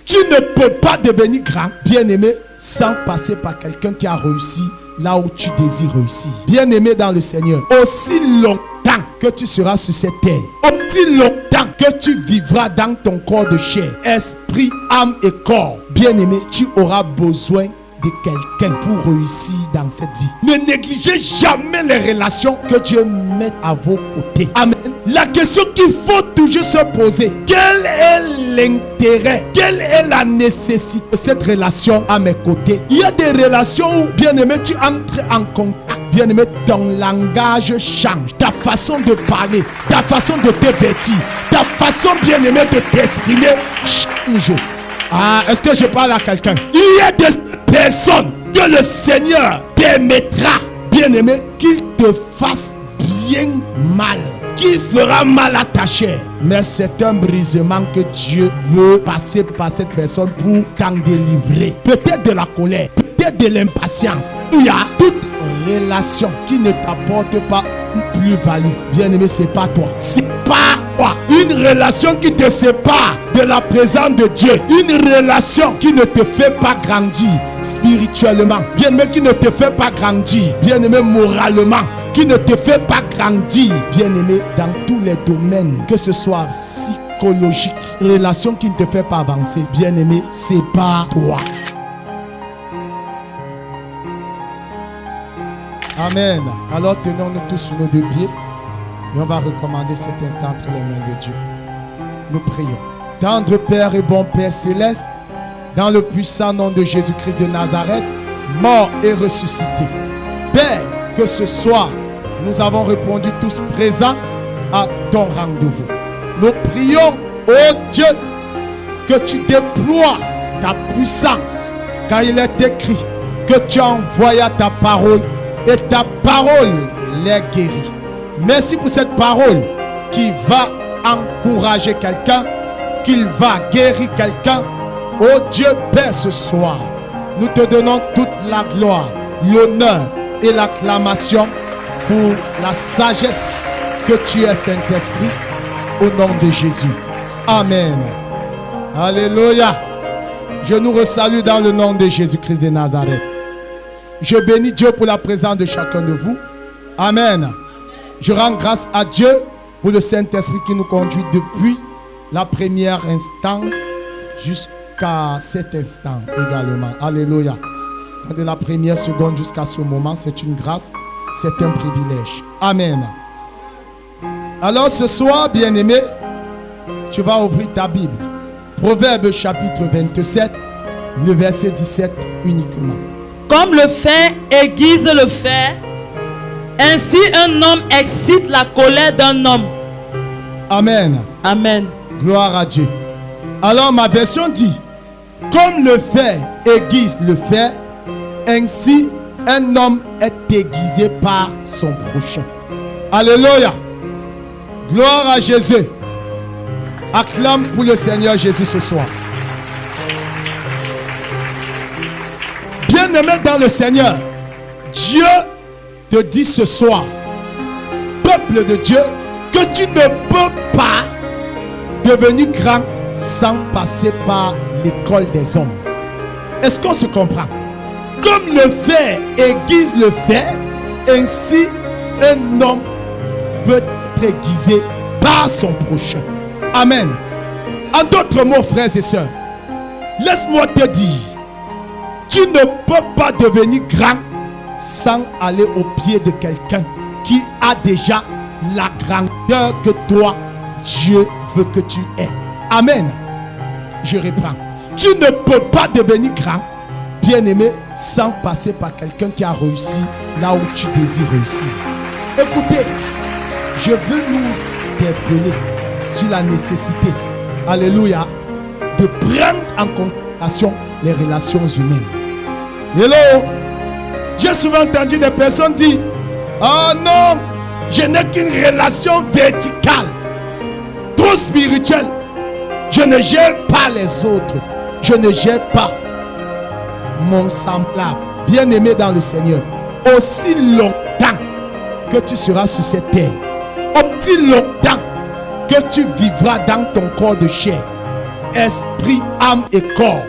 Tu ne peux pas devenir grand, bien-aimé, sans passer par quelqu'un qui a réussi là où tu désires réussir. Bien-aimé dans le Seigneur, aussi longtemps que tu seras sur cette terre, aussi longtemps que tu vivras dans ton corps de chair, esprit, âme et corps, bien-aimé, tu auras besoin de quelqu'un pour réussir dans cette vie. Ne négligez jamais les relations que Dieu met à vos côtés. Amen. La question qu'il faut toujours se poser, quel est l'intérêt, quelle est la nécessité de cette relation à mes côtés? Il y a des relations où, bien-aimé, tu entres en contact. Bien-aimé, ton langage change, ta façon de parler, ta façon de te vêtir, ta façon, bien-aimé, de t'exprimer change. Ah, est-ce que je parle à quelqu'un? Il y a des personnes que le Seigneur permettra, bien-aimé, qu'il te fasse bien mal, qui fera mal à ta chair. Mais c'est un brisement que Dieu veut passer par cette personne pour t'en délivrer. Peut-être de la colère, peut-être de l'impatience. Il y a toute relation qui ne t'apporte pas une plus-value. Bien-aimé, c'est pas toi. C'est pas toi. Une relation qui te sépare de la présence de Dieu. Une relation qui ne te fait pas grandir spirituellement. Bien-aimé, qui ne te fait pas grandir. Bien-aimé, moralement. Qui ne te fait pas grandir. Bien-aimé, dans tous les domaines. Que ce soit psychologique. Relation qui ne te fait pas avancer. Bien-aimé, c'est pas toi. Amen. Alors tenons-nous tous sur nos deux pieds et on va recommander cet instant entre les mains de Dieu. Nous prions. Tendre Père et bon Père céleste, dans le puissant nom de Jésus-Christ de Nazareth, mort et ressuscité. Père, que ce soir, nous avons répondu tous présents à ton rendez-vous. Nous prions, ô Dieu, que tu déploies ta puissance, car il est écrit que tu as envoyé ta parole et ta parole les guérit. Merci pour cette parole qui va encourager quelqu'un, qu'il va guérir quelqu'un. Oh Dieu Père, ce soir, nous te donnons toute la gloire, l'honneur et l'acclamation pour la sagesse que tu es, Saint-Esprit, au nom de Jésus. Amen. Alléluia. Je nous resalue dans le nom de Jésus-Christ de Nazareth. Je bénis Dieu pour la présence de chacun de vous. Amen. Je rends grâce à Dieu pour le Saint-Esprit qui nous conduit depuis la première instance jusqu'à cet instant également. Alléluia. De la première seconde jusqu'à ce moment, c'est une grâce, c'est un privilège. Amen. Alors ce soir, bien-aimé, tu vas ouvrir ta Bible. Proverbe chapitre 27, le verset 17 uniquement. Comme le fer aiguise le fer, ainsi un homme excite la colère d'un homme. Amen. Amen. Gloire à Dieu. Alors ma version dit, comme le fer aiguise le fer, ainsi un homme est aiguisé par son prochain. Alléluia. Gloire à Jésus. Acclame pour le Seigneur Jésus ce soir. Bien-aimé dans le Seigneur, Dieu te dit ce soir, peuple de Dieu, que tu ne peux pas devenir grand sans passer par l'école des hommes. Est-ce qu'on se comprend? Comme le fer aiguise le fer, ainsi un homme peut être aiguisé par son prochain. Amen. En d'autres mots, frères et sœurs, laisse-moi te dire, tu ne peux pas devenir grand sans aller au pied de quelqu'un qui a déjà la grandeur que toi, Dieu veut que tu aies. Amen. Je reprends. Tu ne peux pas devenir grand, bien-aimé, sans passer par quelqu'un qui a réussi là où tu désires réussir. Écoutez, je veux nous interpeller sur la nécessité, alléluia, de prendre en considération les relations humaines. Hello. J'ai souvent entendu des personnes dire, oh non, je n'ai qu'une relation verticale, trop spirituelle. Je ne gère pas les autres. Je ne gère pas mon semblable. Bien-aimé dans le Seigneur, aussi longtemps que tu seras sur cette terre, aussi longtemps que tu vivras dans ton corps de chair, esprit, âme et corps.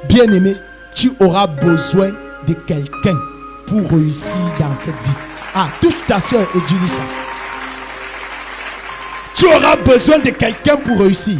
Bien-aimé, tu auras besoin de quelqu'un pour réussir dans cette vie. Ah, touche ta soeur et dis-lui ça. Tu auras besoin de quelqu'un pour réussir.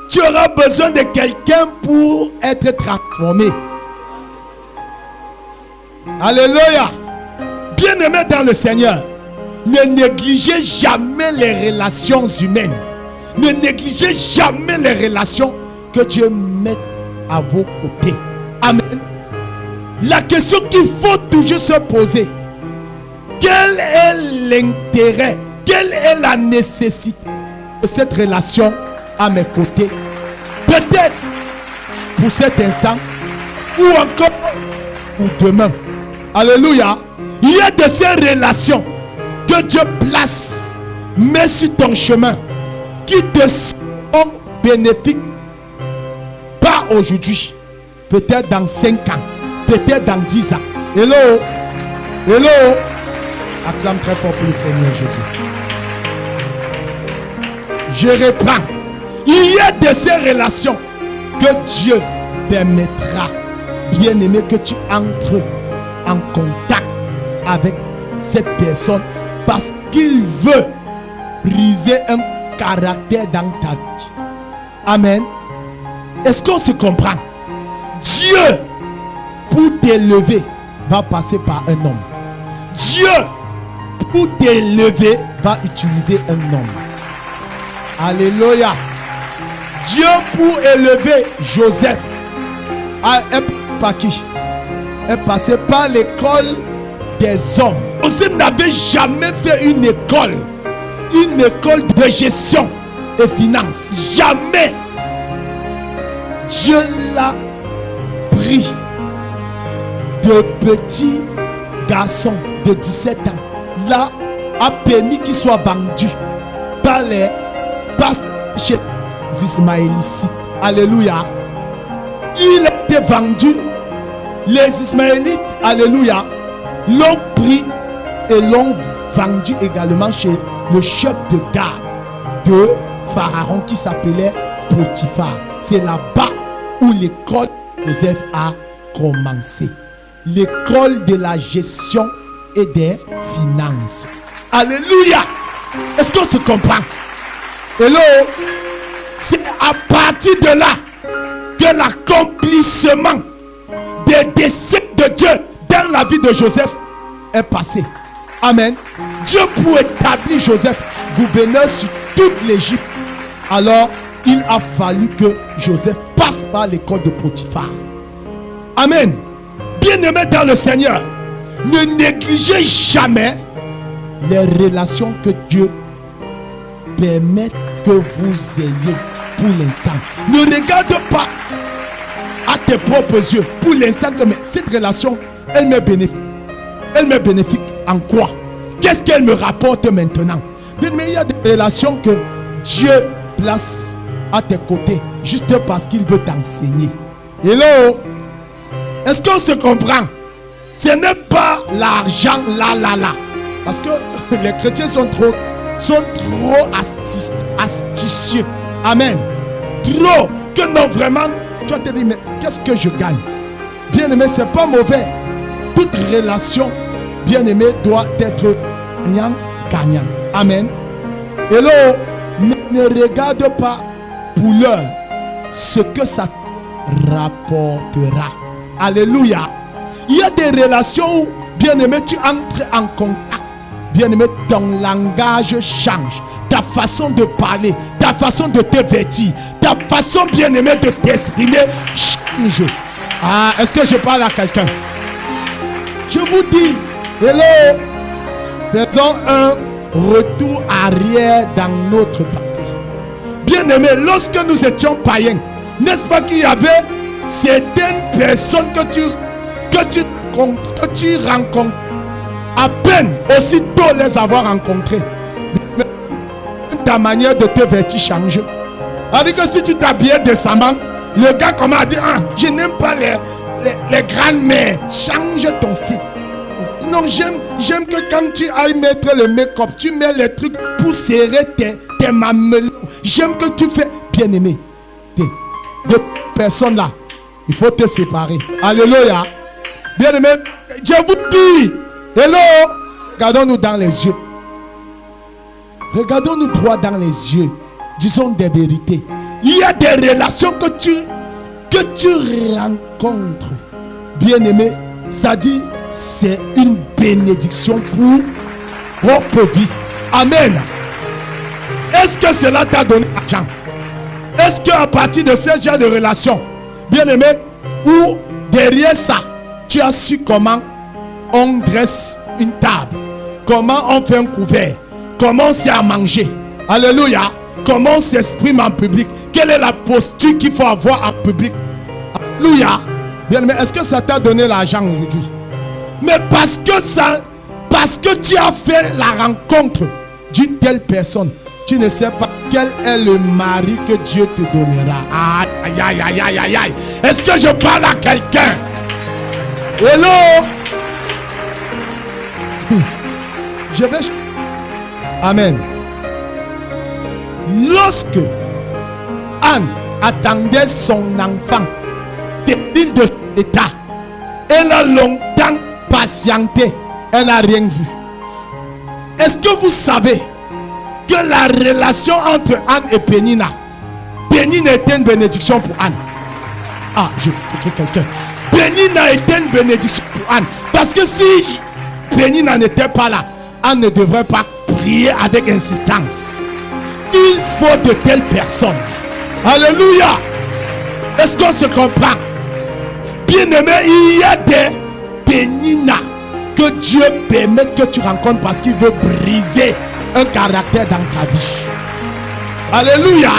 Tu auras besoin de quelqu'un pour être transformé. Alléluia. Bien-aimé dans le Seigneur, ne négligez jamais les relations humaines. Ne négligez jamais les relations que Dieu met à vos côtés. Amen. La question qu'il faut toujours se poser: quel est l'intérêt, quelle est la nécessité de cette relation à mes côtés? Peut-être pour cet instant, ou encore pour demain. Alléluia. Il y a de ces relations que Dieu place, met sur ton chemin, qui te sont bénéfiques. Pas aujourd'hui, peut-être dans 5 ans, peut-être dans 10 ans. Hello, hello. Acclame très fort pour le Seigneur Jésus. Je reprends. Il y a de ces relations que Dieu permettra, bien-aimé, que tu entres en contact avec cette personne parce qu'il veut briser un caractère dans ta vie. Amen. Est-ce qu'on se comprend? Dieu, pour t'élever, va passer par un homme. Dieu, pour t'élever, va utiliser un homme. Alléluia. Dieu, pour élever Joseph, est par qui? Est passé par l'école des hommes. Joseph n'avait jamais fait une école de gestion et finance. Jamais. Dieu l'a pris de petit garçon de 17 ans. Là, a permis qu'il soit vendu par chez les Ismaélites. Alléluia. Il a été vendu. Les Ismaélites, alléluia, l'ont pris et l'ont vendu également chez le chef de garde de Pharaon qui s'appelait Potiphar. C'est là-bas où l'école de Joseph a commencé. L'école de la gestion et des finances. Alléluia. Est-ce qu'on se comprend? Hello. C'est à partir de là que l'accomplissement des desseins de Dieu dans la vie de Joseph est passé. Amen. Dieu, pour établir Joseph gouverneur sur toute l'Égypte, alors il a fallu que Joseph passe par l'école de Potiphar. Amen. Bien-aimés dans le Seigneur, ne négligez jamais les relations que Dieu permet que vous ayez pour l'instant. Ne regarde pas à tes propres yeux pour l'instant que cette relation, elle m'est bénéfique. Elle m'est bénéfique en quoi? Qu'est-ce qu'elle me rapporte maintenant? Mais il y a des relations que Dieu place à tes côtés juste parce qu'il veut t'enseigner. Hello? Est-ce qu'on se comprend? Ce n'est pas l'argent là. Parce que les chrétiens sont trop astucieux. Amen. Trop. Que non, vraiment, tu vas te dire, mais qu'est-ce que je gagne? Bien-aimé, c'est pas mauvais. Toute relation, bien-aimé, doit être gagnant. Amen. Hello. Ne regarde pas pour l'heure ce que ça rapportera. Alléluia. Il y a des relations où, bien-aimé, tu entres en contact. Bien-aimé, ton langage change. Ta façon de parler, ta façon de te vêtir, ta façon, bien-aimé, de t'exprimer change. Ah, est-ce que je parle à quelqu'un? Je vous dis, hello, faisons un retour arrière dans notre partie. Bien-aimé, lorsque nous étions païens, n'est-ce pas qu'il y avait certaines personnes que tu rencontres à peine aussitôt les avoir rencontrées? Ta manière de te vêtir change. C'est-à-dire que si tu t'habillais décemment, le gars commence à dire, je n'aime pas les grandes-mères. Change ton style. Non, j'aime que quand tu ailles mettre le make-up, tu mets les trucs pour serrer tes mamelons. J'aime que tu fais. Bien-aimé, de personnes là, il faut te séparer. Alléluia. Bien-aimé, je vous dis, hello, regardons-nous dans les yeux. Regardons-nous droit dans les yeux. Disons des vérités. Il y a des relations que tu rencontres. Bien-aimé, ça dit, c'est une bénédiction pour votre vie. Amen. Est-ce que cela t'a donné l'argent? Est-ce qu'à partir de ce genre de relation, bien-aimé, ou derrière ça, tu as su comment on dresse une table, comment on fait un couvert, comment on sait à manger, alléluia, comment on s'exprime en public, quelle est la posture qu'il faut avoir en public, alléluia. Bien-aimé, est-ce que ça t'a donné l'argent aujourd'hui? Mais parce que tu as fait la rencontre d'une telle personne, tu ne sais pas quel est le mari que Dieu te donnera. Aïe, aïe, aïe, aïe, aïe, aïe. Est-ce que je parle à quelqu'un? Hello? Je vais... Amen. Lorsque Anne attendait son enfant débile de son état, elle a longtemps patienté. Elle n'a rien vu. Est-ce que vous savez que la relation entre Anne et Pénina, Pénina était une bénédiction pour Anne? Ah, j'ai écouté quelqu'un. Pénina était une bénédiction pour Anne. Parce que si Pénina n'était pas là, Anne ne devrait pas prier avec insistance. Il faut de telles personnes. Alléluia. Est-ce qu'on se comprend? Bien-aimé, il y a des Pénina que Dieu permet que tu rencontres parce qu'il veut briser un caractère dans ta vie. Alléluia.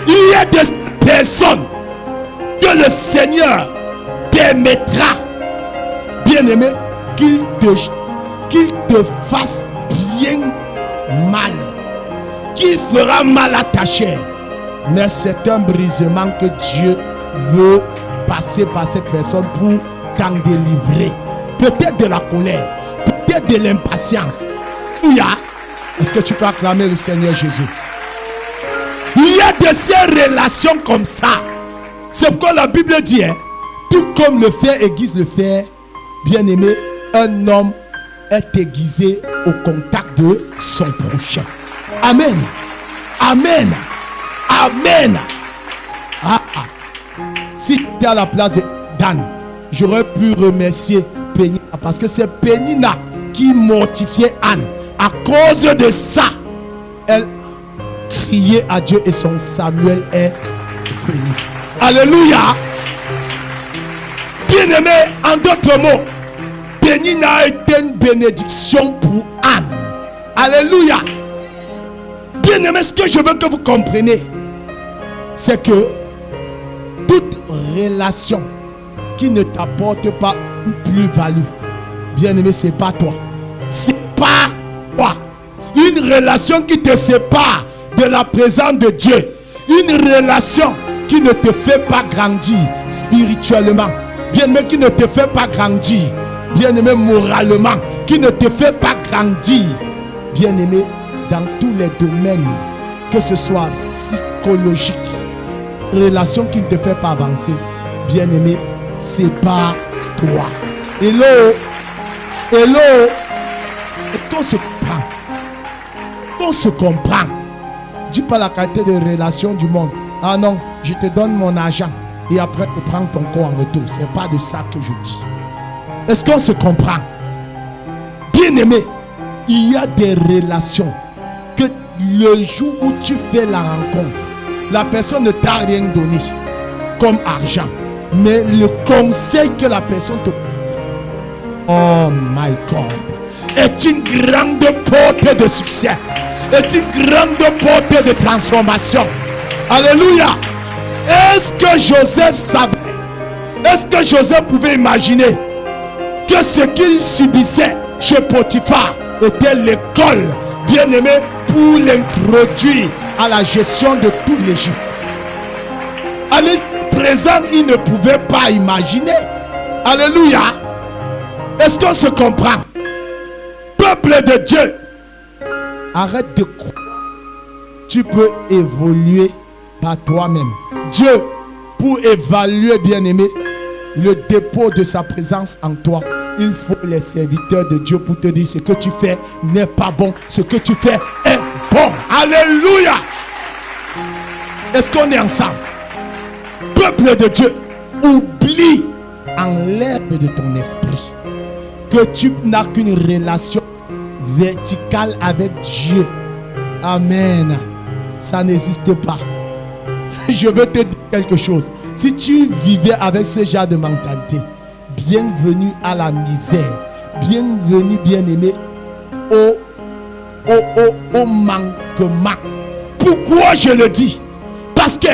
Il y a des personnes que le Seigneur permettra, bien-aimé, qu'il te fasse bien mal, qu'il fera mal à ta chair. Mais c'est un brisement que Dieu veut passer par cette personne pour t'en délivrer. Peut-être de la colère, peut-être de l'impatience. Est-ce que tu peux acclamer le Seigneur Jésus? Il y a de ces relations comme ça. C'est pourquoi la Bible dit, tout comme le fer aiguise le fer, bien-aimé, un homme est aiguisé au contact de son prochain. Amen. Amen. Amen. Si tu étais à la place de Dan, j'aurais pu remercier Pénina parce que c'est Pénina qui mortifiait Anne. À cause de ça, elle criait à Dieu et son Samuel est venu. Alléluia. Bien-aimé, en d'autres mots, Pénina a été une bénédiction pour Anne. Alléluia. Bien-aimé, ce que je veux que vous compreniez, c'est que toute relation qui ne t'apporte pas une plus-value, bien-aimé, c'est pas toi. C'est pas toi. Une relation qui te sépare de la présence de Dieu, une relation qui ne te fait pas grandir spirituellement, bien-aimé, qui ne te fait pas grandir, bien-aimé, moralement, qui ne te fait pas grandir, bien-aimé, dans tous les domaines, que ce soit psychologique, relation qui ne te fait pas avancer, bien-aimé, c'est pas toi. Hello, hello. Et qu'on se comprend, qu'on se comprend. Dis pas la qualité de relation du monde. Ah non, je te donne mon argent et après tu prends ton corps en retour. C'est pas de ça que je dis. Est-ce qu'on se comprend? Bien-aimé, il y a des relations que le jour où tu fais la rencontre, la personne ne t'a rien donné comme argent, mais le conseil que la personne te... Oh my God, est une grande porte de succès, est une grande porte de transformation. Alléluia. Est-ce que Joseph savait, est-ce que Joseph pouvait imaginer que ce qu'il subissait chez Potiphar était l'école, bien-aimé, pour l'introduire à la gestion de tout l'Égypte? À l'instant présent, il ne pouvait pas imaginer. Alléluia. Est-ce qu'on se comprend? Peuple de Dieu, arrête de croire tu peux évoluer par toi-même. Dieu, pour évaluer, bien-aimé, le dépôt de sa présence en toi, il faut les serviteurs de Dieu pour te dire ce que tu fais n'est pas bon, ce que tu fais est bon. Alléluia. Est-ce qu'on est ensemble? Peuple de Dieu, oublie, enlève de ton esprit que tu n'as qu'une relation verticale avec Dieu. Amen. Ça n'existe pas. Je veux te dire quelque chose. Si tu vivais avec ce genre de mentalité, bienvenue à la misère. Bienvenue, bien-aimé, au manquement. Pourquoi je le dis? Parce que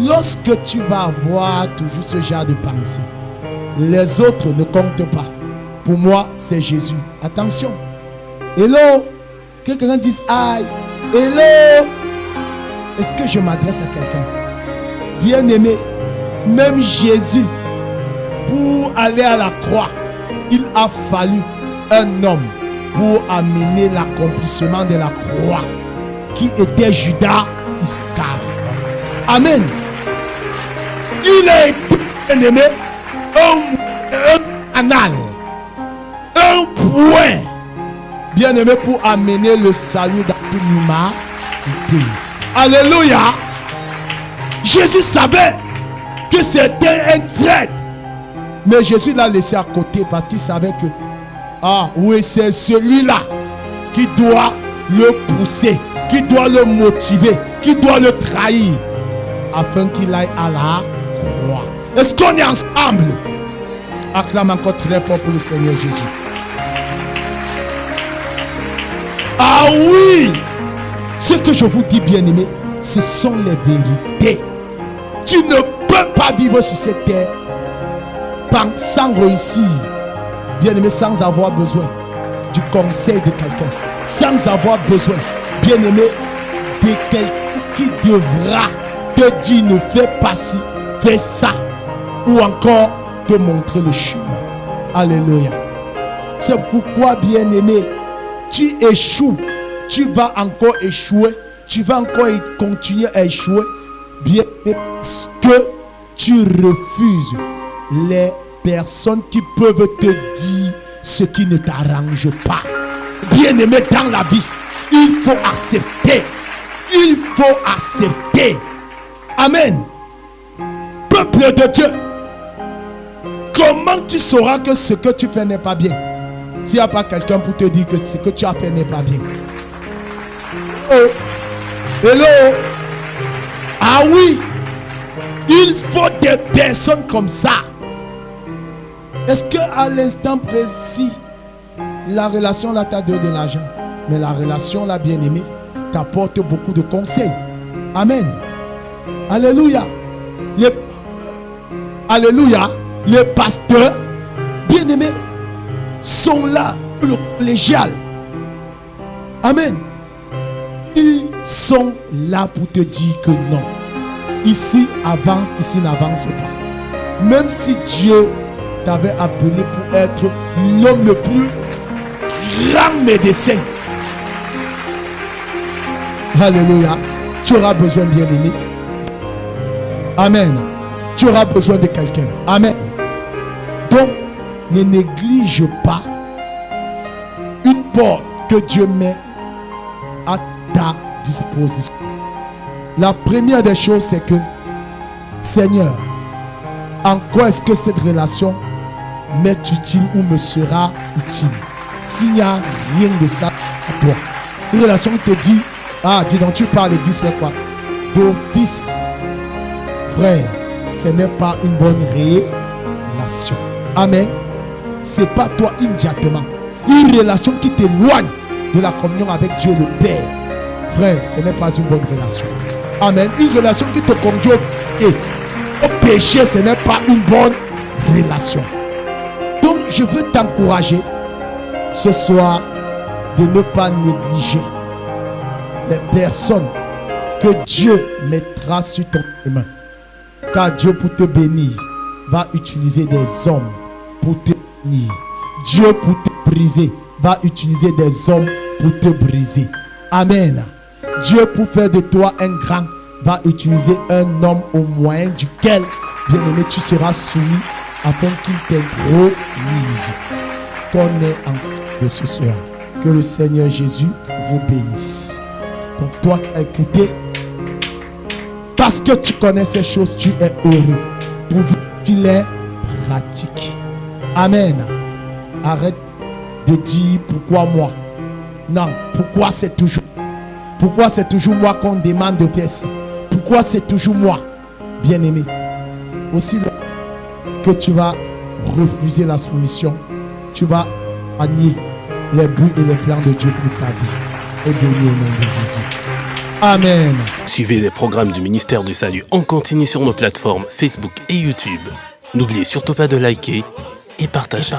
lorsque tu vas avoir toujours ce genre de pensée, les autres ne comptent pas. Pour moi, c'est Jésus. Attention. Hello. Que quelqu'un dise aïe. Hello. Est-ce que je m'adresse à quelqu'un? Bien-aimé, même Jésus, pour aller à la croix, il a fallu un homme pour amener l'accomplissement de la croix, qui était Judas Iscariote. Amen. Il est, bien-aimé, un canal, un point, bien-aimé, pour amener le salut dans toute l'humanité. Alléluia. Jésus savait que c'était un traître, mais Jésus l'a laissé à côté parce qu'il savait que, ah oui, c'est celui-là qui doit le pousser, qui doit le motiver, qui doit le trahir afin qu'il aille à la croix. Est-ce qu'on est ensemble? Acclame encore très fort pour le Seigneur Jésus. Ah oui, ce que je vous dis, bien-aimés, ce sont les vérités. Tu ne peux pas vivre sur cette terre sans réussir, bien-aimé, sans avoir besoin du conseil de quelqu'un, sans avoir besoin, bien-aimé, de quelqu'un qui devra te dire ne fais pas ci, fais ça, ou encore te montrer le chemin. Alléluia. C'est pourquoi, bien-aimé, tu échoues, tu vas encore échouer, tu vas encore continuer à échouer, bien parce que tu refuses les personnes qui peuvent te dire ce qui ne t'arrange pas. Bien-aimé, dans la vie, il faut accepter. Il faut accepter. Amen. Peuple de Dieu, comment tu sauras que ce que tu fais n'est pas bien s'il n'y a pas quelqu'un pour te dire que ce que tu as fait n'est pas bien? Oh. Hello. Ah oui, il faut des personnes comme ça. Est-ce qu'à l'instant précis, la relation là t'a donné de l'argent, mais la relation là, bien-aimée, t'apporte beaucoup de conseils? Amen. Alléluia. Alléluia. Les pasteurs, bien-aimés, sont là pour le collégial. Amen. Ils sont là pour te dire que non. Ici avance, ici n'avance pas. Même si Dieu t'avait appelé pour être l'homme le plus grand médecin. Alléluia. Tu auras besoin, bien-aimé. Amen. Tu auras besoin de quelqu'un. Amen. Donc, ne néglige pas une porte que Dieu met à ta disposition. La première des choses, c'est que, Seigneur, en quoi est-ce que cette relation m'est utile ou me sera utile? S'il n'y a rien de ça à toi, une relation qui te dit, ah, dis donc, tu parles l'église, fais quoi? D'office, frère, ce n'est pas une bonne relation. Amen. Ce n'est pas toi immédiatement. Une relation qui t'éloigne de la communion avec Dieu le Père, frère, ce n'est pas une bonne relation. Amen. Une relation qui te conduit au péché, ce n'est pas une bonne relation. Donc, je veux t'encourager ce soir de ne pas négliger les personnes que Dieu mettra sur ton chemin. Car Dieu, pour te bénir, va utiliser des hommes pour te bénir. Dieu, pour te briser, va utiliser des hommes pour te briser. Amen. Dieu, pour faire de toi un grand, va utiliser un homme au moyen duquel, bien-aimé, tu seras soumis afin qu'il t'introduise. Qu'on est ensemble ce soir. Que le Seigneur Jésus vous bénisse. Donc toi qui as écouté, parce que tu connais ces choses, tu es heureux. Pourvu qu'il est pratique. Amen. Arrête de dire pourquoi moi. Non, pourquoi c'est toujours moi qu'on demande de faire ci? Pourquoi c'est toujours moi? Bien-aimé, aussi que tu vas refuser la soumission, tu vas nier les buts et les plans de Dieu pour ta vie. Et béni au nom de Jésus. Amen. Suivez les programmes du ministère du Salut en continu sur nos plateformes Facebook et YouTube. N'oubliez surtout pas de liker et partager.